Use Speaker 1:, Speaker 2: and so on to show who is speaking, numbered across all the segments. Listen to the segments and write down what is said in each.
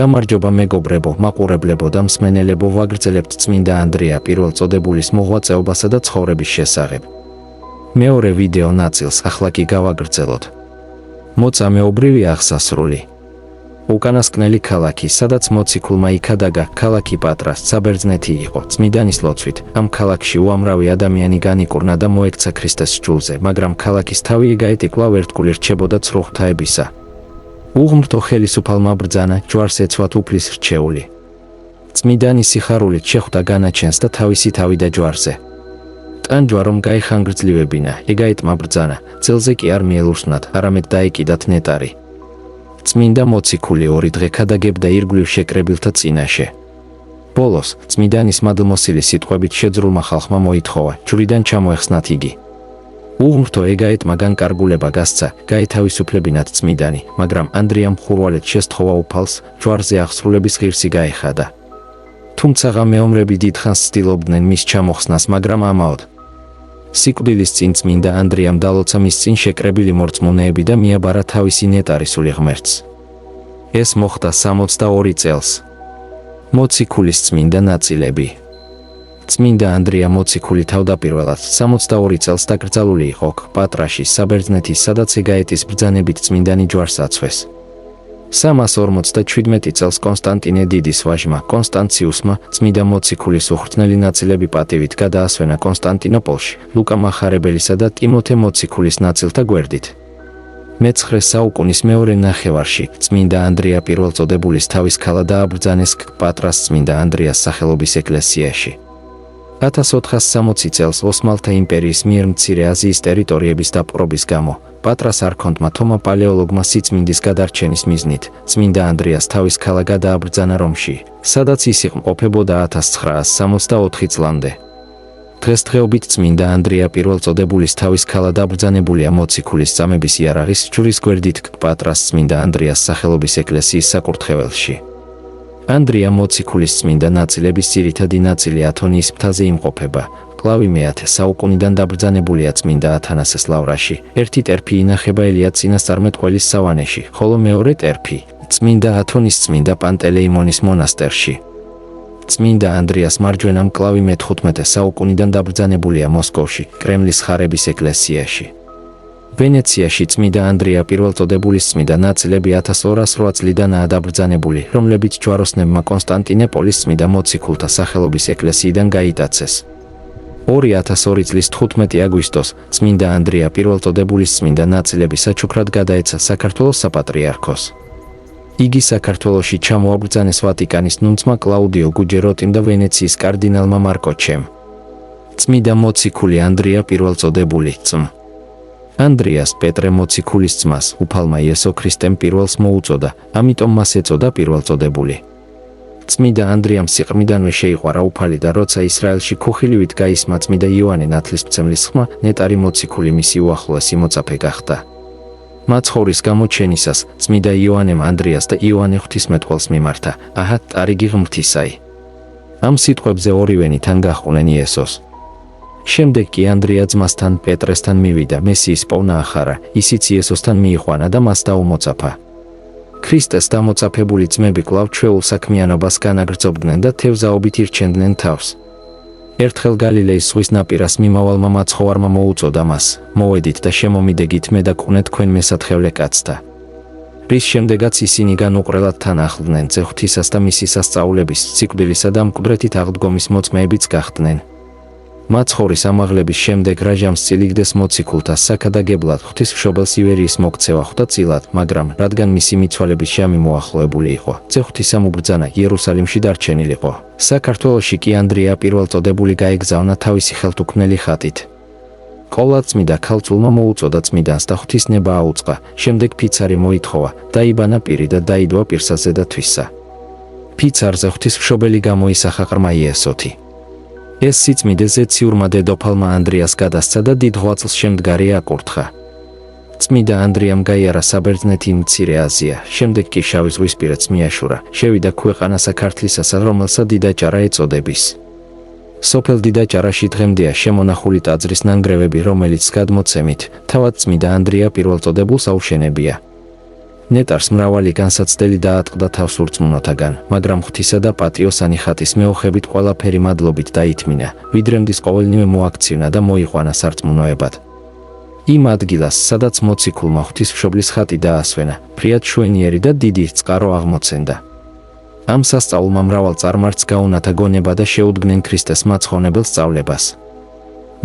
Speaker 1: გამარჯობა მეგობრებო, მაყურებლებო და მსმენელებო, ვაგრძელებთ წმინდა ანდრია პირველწოდებულის მოღვაწეობასა და ცხოვრების შესახებ. მეორე ვიდეო ნაწილს ახლა კი გავაგრძელოთ. მოწამეობრივი აღსასრული. უკანასკნელი ქალაქი, სადაც მოციქულმა იქადაგა, ქალაქი პატრას, საბერძნეთი იყო. წმიდანის ლოცვით ამ ქალაქში უამრავი ადამიანი განიკურნა და მოექცა ქრისტეს სჯულზე, მაგრამ ქალაქის თავი ეგაეთი კვლავ ერთგული რჩებოდა ცრუ ღვთაებისა. უღმრთო ხელისუფალმა ბრძანა ჯვარს ეცვათ უფლის რჩეული. წმიდანის სიხარულით შეხვდა განაჩენს და თავისი თავიდა ჯვარზე. ტანჯვა რომ გაიხანგრძლივებინა, ეგაეთმა ბრძანა, ძელზე კი არ მიელურსნათ, არამედ დაეკიდათ ნეტარი. წმინდა მოციქული 2 დღე ქადაგებდა ირგვლივ შეკრებილთა წინაშე. ბოლოს, წმიდანის მადლმოსილი სიტყვებით შეძრულმა ხალხმა მოითხოვა, ჯვრიდან ჩამოეხსნათ იგი. უღმრთო ეგაეთმა განკარგულება გასცა, გაეთავისუფლებინათ წმიდანი, მაგრამ ანდრიამ ხურვალეთ შესთხოვა უფალს, ჯვარზე აღსრულების ღირსი გაეხადა. თუმცა მეომრები დიდხანს ცდილობდნენ მის ჩამოხსნას, მაგრამ ამაოდ. სიკვდილის წინ წმინდა ანდრიამ დალოცა მის წინ შეკრებილი მორწმუნეები და მიაბარა თავისი ნეტარი სული ღმერთს. ეს მოხდა 62 წელს. მოციქულის წმინდა ნაწილები. წმინდა ანდრია მოციქული თავდაპირველად 62 წელს დაკრძალული იყო პატრაში, საბერძნეთის, სადაც ეგაეთის ბრძანებით წმინდანი ჯვარს აცვეს. 347 წელს კონსტანტინე დიდის ვაჟმა, კონსტანციუსმა, წმინდა მოციქულის უხრწნელი ნაწილები პატივით გადაასვენა კონსტანტინოპოლში, ლუკა მახარებელისა და ტიმოთე მოციქულის ნაწილთა გვერდით. მე-9 საუკუნის მეორე ნახევარში წმინდა ანდრია პირველწოდებულის თავის ქალა დააბრძანეს პატრას წმინდა ანდრიას სახელობის ეკლესიაში. 1460 წელს ოსმალთა იმპერიის მიერ მცირე აზიის ტერიტორიების დაპყრობის გამო პატრას არქონტმა თომა პალეოლოგმა სიწმინდის გადარჩენის მიზნით წმინდა ანდრიას თავის ქალა გადააბრძანა რომში, სადაც ის იმყოფებოდა 1964 წლამდე. დღესდღეობით წმინდა ანდრია პირველწოდებულის თავის ქალა დაბრძანებულია მოციქულის წამების იარაღის ჯვრის გვერდით პატრას წმინდა ანდრიას სახელობის ეკლესიის საკურთხეველში. ანდრია მოციქულის წმინდა ნაწილების ძირითადი ნაწილი ათონიის მთაზე იმყოფება. კლავი მე-10 საუკუნიდან დაბრძანებულია წმინდა ათანასეს ლავრაში, ერთი ტერფი ინახება ელიად წინასწარმეტყველის სავანეში, ხოლო მეორე ტერფი წმინდა ათონის წმინდა პანტელეიმონის მონასტერში. წმინდა ანდრიას მარჯვენა მკლავი მე-15 საუკუნიდან დაბრძანებულია მოსკოვში, კრემლის ხარების ეკლესიაში. ვენეციაში წმინდა ანდრია პირველწოდებულის წმინდა ნაწილები 1208 წლიდანაა დაბრძანებული, რომლებიც ჯვაროსნებმა კონსტანტინოპოლის წმინდა მოციქულთა სახელობის ეკლესიიდან გაიტაცეს. 2002 წლის 15 აგვისტოს წმინდა ანდრია პირველწოდებულის წმინდა ნაწილები საჩუქრად გადაეცა საქართველოს საპატრიარქოს. იგი საქართველოში ჩამოაბრძანეს ვატიკანის ნუნცმა კლაუდიო გუჯეროტიმ და ვენეციის კარდინალმა მარკო ჩემ. წმინდა მოციქული ანდრია პირველწოდებული წმ. ანდრიას პეტრე მოციქულის ძმას, უფალმა იესო ქრისტემ პირველს მოუწოდა, ამიტომ მას ეწოდა პირველწოდებული. წმინდა ანდრიამ სიყრმიდანვე შეიყვარა უფალი და როცა ისრაელში ქუხილივით გაისმა წმინდა იოანე ნათლისმცემლის ხმა, ნეტარი მოციქული მისი უახლოესი მოწაფე გახდა. მაცხოვრის გამოჩენისას წმინდა იოანემ ანდრიას და იოანე ღვთისმეტყველს მიმართა, აჰა, ტარიგი ღმრთისაი. ამ სიტყვებზე ორივენი თან გაჰყვნენ იესოს. შემდეგ კი ანდრია ძმასთან პეტრესთან მივიდა, მესიის პოვნა ახარა, ისიც იესოსთან მიიყვანა და მას დაუმოწაფა. ქრისტეს დამოწაფებული ძმები კვლავ ჩვეულ საქმიანობას განაგრძობდნენ და თევზაობით ირჩენდნენ თავს. ერთხელ გალილეის ზღვის ნაპირას მიმავალმა მაცხოვარმა მოუწოდა მას, მოვედით და შემომიდეგით მე და კუნე თქვენ მესათხევლე კაცთა. რის შემდეგაც ისინი განუყრელად თან ახლდნენ ძე ღვთისას და მისი სასწაულების, სიკვდილისა და მკვდრეთით აღდგომის მოწმეებიც გახდნენ. მაცხოვრის ამაღლების შემდეგ რაჟამ სწილიგდეს მოციქულთა საქადაგებლად ღვთისმშობელს ივერიის მოქცევა ხვდა წილად, მაგრამ რადგან მისი მიცვალების ჟამი მოახლოებული იყო, ძე ღვთისამ უბრძანა იერუსალიმში დარჩენილიყო. საქართველოში კი ანდრია პირველწოდებული გაეგზავნა თავისი ხელთუქმნელი ხატით. ყოლა წმინდა ქალწულმა მოუწოდა წმიდანს და ღვთისნება აუწყა, შემდეგ ფიცარი მოითხოვა, დაიბანა პირი და დაიდვა პირსაზე და თვისა. ფიცარზე ღვთისმშობელი გამოისახა ღრმა იესოთი. ეს სიწმიდე ზეციურმა დედოფალმა ანდრიას გადასცა და დიდ ღვაწლს შემდგარი აკურთხა. წმინდა ანდრიამ გაიარა საბერძნეთი, მცირე აზია, შემდეგ კი შავი ზღვისპირეთს მიაშურა, შევიდა ქვეყანა საქართველოსასა, რომელსაც დიდაჭარა ეწოდების. სოფელ დიდაჭარაში დღემდეა შემონახული ტაძრის ნანგრევები, რომელიც გადმოცემით თავად წმინდა ანდრია პირველწოდებულს აუშენებია. ნეტარს მრავალი განსაცდელი დაატყდა თავს ურწმუნოთაგან, მაგრამ ღვთისა და პატიოსანი ხატის მეოხებით ყველაფერი მადლობით დაითმინა, ვიდრე მდის ყოველნივე მოაქციונה და მოიყვანა სარწმუნოებად. იმ ადგილას, სადაც მოციქულმა ღვთისმშობლის ხატი დაასვენა, ფრიად შვენიერი და დიდი წყარო აღმოცენდა. ამ სასწაულმა მრავალ წარმართს გაუნათა გონება და შეუდგნენ ქრისტეს მაცხოვნებელ სწავლებას.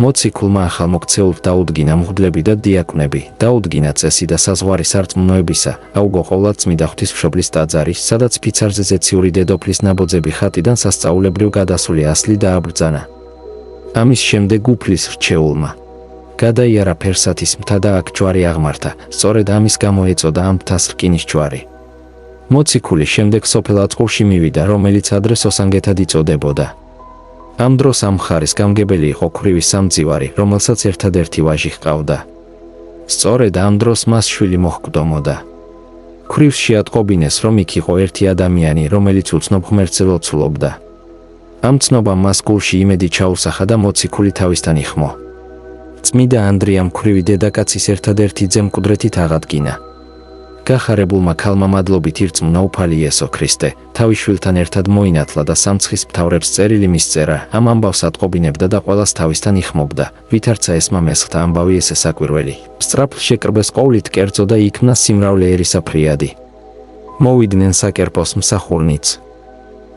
Speaker 1: მოციქულმა ახალმოქცეულს დაუდგინა მღვდლები და დიაკვნები, დაუდგინა წესი და საზღვარი სარწმუნოებისა, აუგო ყოვლადწმიდა ღვთისმშობლის ტაძარი, სადაც ფიცარზე ზეციური დედოფლის ნაბოძები ხატიდან სასწაულებრივ გადასული ასლი დააბრძანა. ამის შემდეგ უფლის რჩეულმა გადაიარა ფერსათის მთა და აქ ჯვარი აღმართა, სწორედ ამის გამო ეწოდა ამ მთას რკინის ჯვარი. მოციქული შემდეგ სოფელ აწყურში მივიდა, რომელიც ადრე სოსანგეთად იწოდებოდა. ამ დროს ამ მხარის გამგებელი იყო ქვრივის სამძივარი, რომელსაც ერთადერთი ვაჟი ჰყავდა. სწორედ ამ დროს მას შვილი მოჰკვდომოდა. ქვრივს შეატყობინეს, რომ იქ იყო ერთი ადამიანი, რომელიც უცნობ ღმერთზე ლოცულობდა. ამ ცნობამ მას გულში იმედი ჩაუსახა და მოციქული თავისთან იხმო. წმიდა ანდრიამ ქვრივი დედაკაცის ერთადერთი ძე მკვდრეთით აღადგინა. გახარებულმა ქალმა მადლობით ირწმუნა უფალი იესო ქრისტე, თავის შვილთან ერთად მოინათლა და სამცხის მთავრებს წერილი მისწერა, ამ ამბავს ატყობინებდა და ყველას თავისთან იხმობდა, ვითარცა ესმა მესხთა ამბავი ესე საკვირველი. სწრაფ შეკრბეს ყოვლით კერძო და იქმნა სიმრავლე ერისაფრიადი. მოვიდნენ საკერპოს მსახურნიც.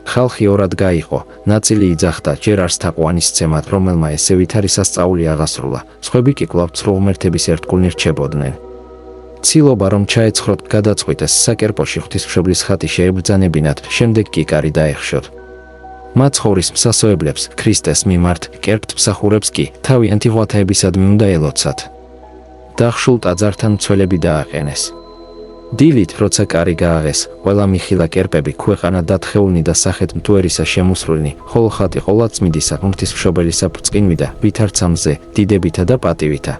Speaker 1: ხალხი ორად გაიყო, ნაწილი იძახდა ჯერ არსთაყვანის ცემად, რომელმა ესე ვითარი სასწაული აღასრულა, სხვები კი კვლავ ცრუ ღმერთების ერთგულნი რჩებოდნენ. ცილობა რომ ჩაეცხროთ გადაწყვიტეს საკერპოში ღვთისმშობლის ხატი შეებრძანებინათ, შემდეგ კი კარი დაეხშოთ. მაცხოვრის მსასოებლებს, ქრისტეს მიმართ, კერპთ მსახურებს კი თავიანთი ღვთაებისადმი უნდა ელოცათ. დახშულ ტაძართან მცველები დააყენეს. დილით, როცა კარი გააღეს, ყველა მიხილა კერპები ქვეყანა დათხეულნი და სახეთ მტვერისა შემუსრულნი, ხოლო ხატი ყოვლადწმიდისა ღვთისმშობელისა ბრწყინვიდა, ვითარცა მზე, დიდებითა და პატივითა.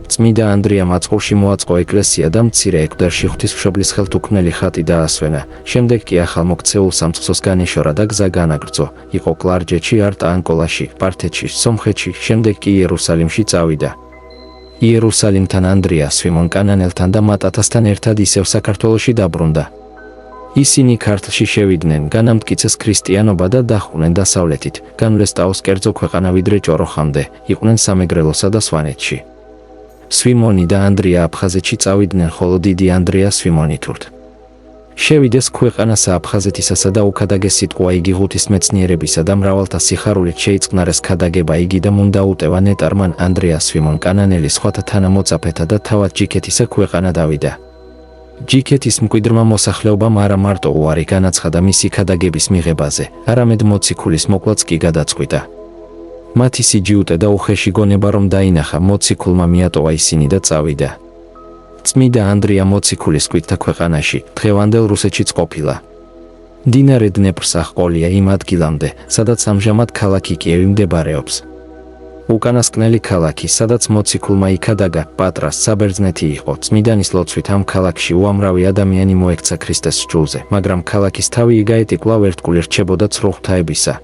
Speaker 1: წმიდა ანდრიამ აწყურში მოაწყო ეკლესია და მცირე ეკვდერში ღვთისმშობლის ხელთუქმნელი ხატი დაასვენა, შემდეგ კი ახალმოქცეულ სამწყსოს განეშორა და გზა განაგრძო, იყო კლარჯეთში, არტა-ანკოლაში, პართეთში, სომხეთში, შემდეგ კი იერუსალიმში წავიდა. იერუსალიმთან ანდრია სვიმონ კანანელთან და მატათასთან ერთად ისევ საქართველოში დაბრუნდა. ისინი ქართლში შევიდნენ, განამტკიცეს ქრისტიანობა და დაჰყვნენ დასავლეთით, განვლესტაოს კერძო ქვეყანა ვიდრე ჭოროხამდე, იყვნენ სამეგრელოსა და სვანეთში. სვიმონი და ანდრია აფხაზეთში წავიდნენ, ხოლო დიდი ანდრია სვიმონითურთ. შევიდეს ქვეყანასა აფხაზეთისასა და უქადაგეს სიტყვა იგი ღვთისმეცნიერებისა და მრავალთა სიხარულით შეიწყნარეს ქადაგება იგი და მუნდა უტევა ნეტარმან ანდრია სვიმონ კანანელი სხვათა თანამოწაფეთა და თავად ჯიქეთისა ქვეყანა დავიდა. ჯიქეთის მკვიდრმა მოსახლეობამ არა მარტო უარი განაცხადა მისი ქადაგების მიღებაზე, არამედ მოციქულის მოკლაც კი გადაწყვიტა. მათი სიჯიუტე და უხეში გონება რომ დაინახა, მოციქულმა მიატოვა ისინი და წავიდა. წმიდა ანდრია მოციქულის კვირთა ქვეყანაში, დღევანდელ რუსეთშიც ყოფილა. მდინარე დნეპრს აღყოლია იმ ადგილამდე, სადაც ამჟამად ქალაქი კიევი მდებარეობს. უკანასკნელი ქალაქი, სადაც მოციქულმა იქადაგა, პატრას საბერძნეთი იყო. წმიდანის ლოცვით ამ ქალაქში უამრავი ადამიანი მოექცა ქრისტეს სჯულზე, მაგრამ ქალაქის თავი იგაეტი კვლავ ერთგული რჩებოდა ცრუ ღვთაებისა.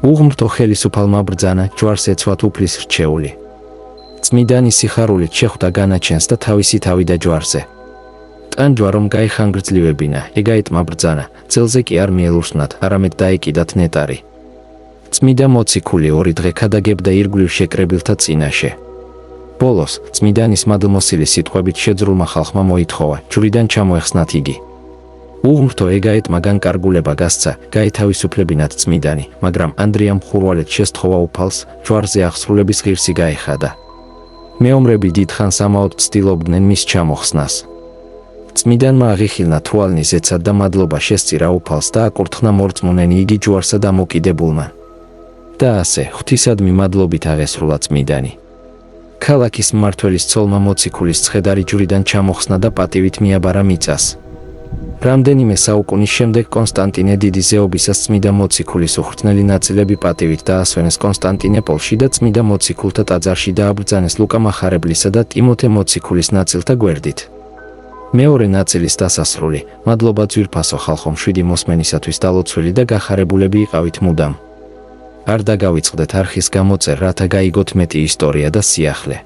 Speaker 1: უღმრთო ხელისუფალმა ბრძანა, ჯვარს ეცვათ უფლის რჩეული. წმიდანი სიხარულით შეხვდა განაჩენს და თავისი თავიდა ჯვარზე. ტანჯვა რომ გაიხანგრძლიwebინა, ეგაეტმა ბრძანა, ძელზე კი არ მიელურსნათ, არამედ დაეკიდათ ნეტარი. წმიდა მოციქული ორი დღე ქადაგებდა ირგვლივ შეკრებილთა წინაშე. ბოლოს, წმიდანის მადლმოსილი სიტყვებით შეძრულმა ხალხმა მოითხოვა, ჯვრიდან ჩამოეხსნათ იგი. უღმრთო ეგაეტმა განკარგულება გასცა, გაეთავისუფლებინათ წმიდანი, მაგრამ ანდრიამ ხურვალეთ შესთხოვა უფალს, ჯვარზე აღსრულების ღირსი გაეხადა. მეომრები დიდხანს ამაოდ ცდილობდნენ მის ჩამოხსნას. წმიდანმა აღიხილნა თვალნი ზეცად და მადლობა შესწირა უფალს და აკურთხნა მორწმუნენი იგი ჯვარსა დამოკიდებულმა. და ასე, ღვთისადმი მადლობით აღესრულა წმიდანი. ქალაქის მმართველის ცოლმა მოციქულის ცხედარი ჯვრიდან ჩამოხსნა და პატივით მიაბარა მიწას. რამდენიმე საუკუნის შემდეგ კონსტანტინე დიდის ზეობისას წმიდა მოციქულის უხრწნელი ნაწილები პატივით დაასვენეს კონსტანტინეპოლში და წმიდა მოციქულთა ტაძარში დააბრძანეს ლუკა მახარებლისა და ტიმოთე მოციქულის ნაწილთა გვერდით. მეორე ნაწილის დასასრული, მადლობა ძვირფასო ხალხო მშვიდი მოსმენისათვის დალოცვილი და გახარებულები იყავით მუდამ. არ დაგავიწყდეთ არხის გამოწერ, რათა გაიგოთ მეტი ისტორია და სიახლე.